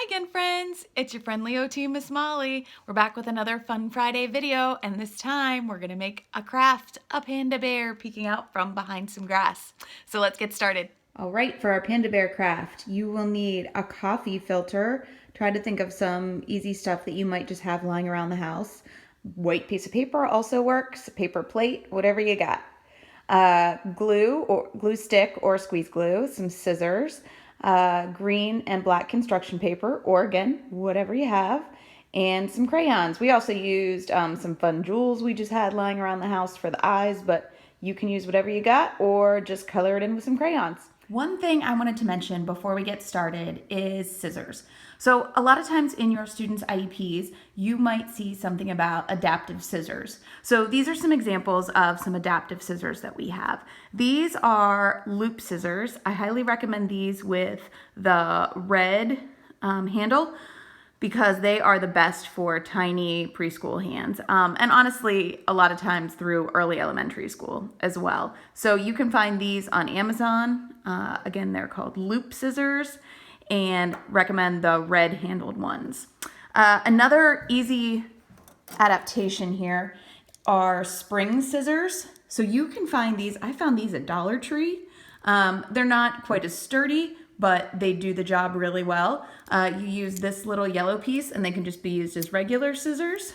again, friends. It's your friendly OT Miss Molly. We're back with another Fun Friday video, and this time we're gonna make a craft, a panda bear peeking out from behind some grass. So let's get started. All right, for our panda bear craft, you will need a coffee filter. Try to think of some easy stuff that you might just have lying around the house. White piece of paper also works, paper plate, whatever you got. Glue or glue stick or squeeze glue, some scissors, green and black construction paper, or again, whatever you have, and some crayons. We also used some fun jewels we just had lying around the house for the eyes, but you can use whatever you got or just color it in with some crayons. One thing I wanted to mention before we get started is scissors. So a lot of times in your students' IEPs, you might see something about adaptive scissors. So these are some examples of some adaptive scissors that we have. These are loop scissors. I highly recommend these with the red handle, because they are the best for tiny preschool hands. And honestly, a lot of times through early elementary school as well. So you can find these on Amazon. Again, they're called loop scissors, and recommend the red handled ones. Another easy adaptation here are spring scissors. So you can find these, I found these at Dollar Tree. They're not quite as sturdy, but they do the job really well. You use this little yellow piece and they can just be used as regular scissors,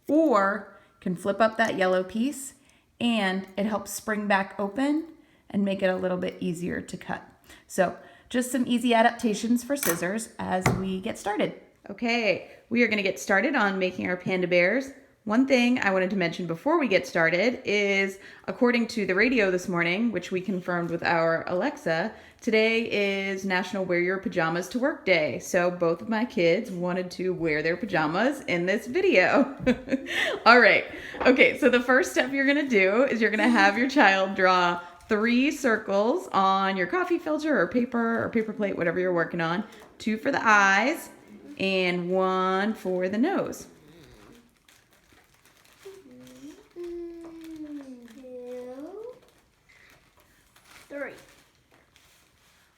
or can flip up that yellow piece and it helps spring back open and make it a little bit easier to cut. So just some easy adaptations for scissors as we get started. Okay, we are gonna get started on making our panda bears. One thing I wanted to mention before we get started is, according to the radio this morning, which we confirmed with our Alexa, today is National Wear Your Pajamas to Work Day. So both of my kids wanted to wear their pajamas in this video. All right. Okay, so the first step you're gonna do is you're gonna have your child draw 3 circles on your coffee filter or paper plate, whatever you're working on. 2 for the eyes and 1 for the nose. 3.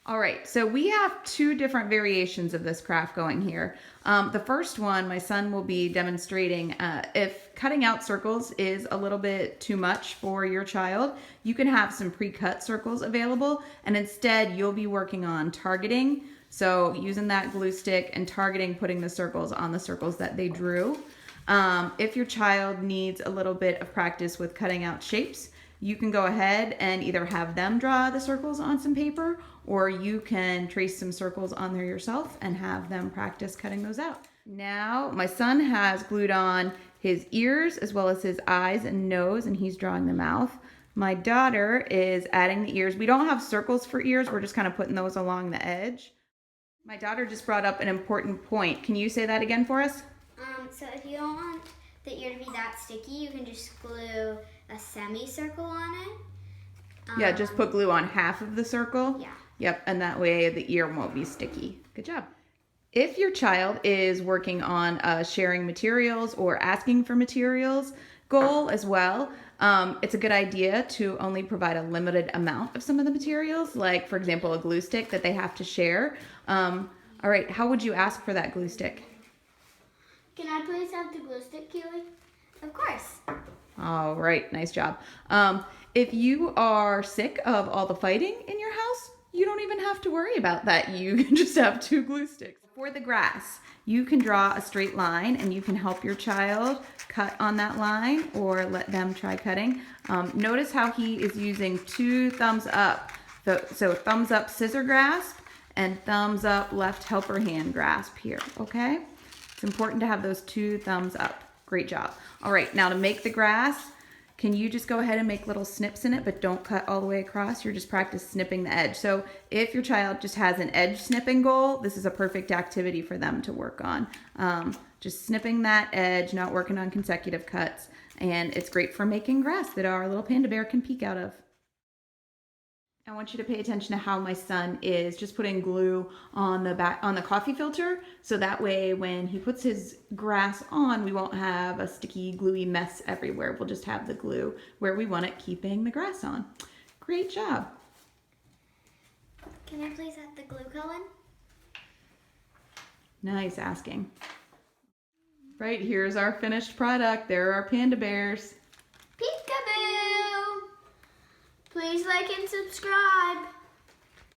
All right, so we have 2 different variations of this craft going here. The first one, my son will be demonstrating if cutting out circles is a little bit too much for your child, you can have some pre-cut circles available, and instead you'll be working on targeting. So using that glue stick and targeting, putting the circles on the circles that they drew. If your child needs a little bit of practice with cutting out shapes, you can go ahead and either have them draw the circles on some paper, or you can trace some circles on there yourself and have them practice cutting those out. Now, my son has glued on his ears as well as his eyes and nose, and he's drawing the mouth. My daughter is adding the ears. We don't have circles for ears. We're just kind of putting those along the edge. My daughter just brought up an important point. Can you say that again for us? So if you don't want the ear to be that sticky, you can just glue a semicircle on it. Yeah, just put glue on half of the circle. Yeah. Yep, and that way the ear won't be sticky. Good job. If your child is working on sharing materials or asking for materials goal as well, it's a good idea to only provide a limited amount of some of the materials, like, for example, a glue stick that they have to share. All right, how would you ask for that glue stick? Can I please have the glue stick, Keely? Of course. All right, nice job. If you are sick of all the fighting in your house, you don't even have to worry about that. You can just have 2 glue sticks. For the grass, you can draw a straight line and you can help your child cut on that line or let them try cutting. Notice how he is using 2 thumbs up. So thumbs up scissor grasp and thumbs up left helper hand grasp here, okay? It's important to have those 2 thumbs up. Great job. All right, now to make the grass, can you just go ahead and make little snips in it, but don't cut all the way across. You're just practice snipping the edge. So if your child just has an edge snipping goal, this is a perfect activity for them to work on. Just snipping that edge, not working on consecutive cuts. And it's great for making grass that our little panda bear can peek out of. I want you to pay attention to how my son is just putting glue on the back on the coffee filter, so that way when he puts his grass on, we won't have a sticky gluey mess everywhere. We'll just have the glue where we want it, keeping the grass on. Great job. Can I please have the glue, Cullen? Nice asking. Right, here's our finished product. There are our panda bears. Peekaboo! Please like and subscribe.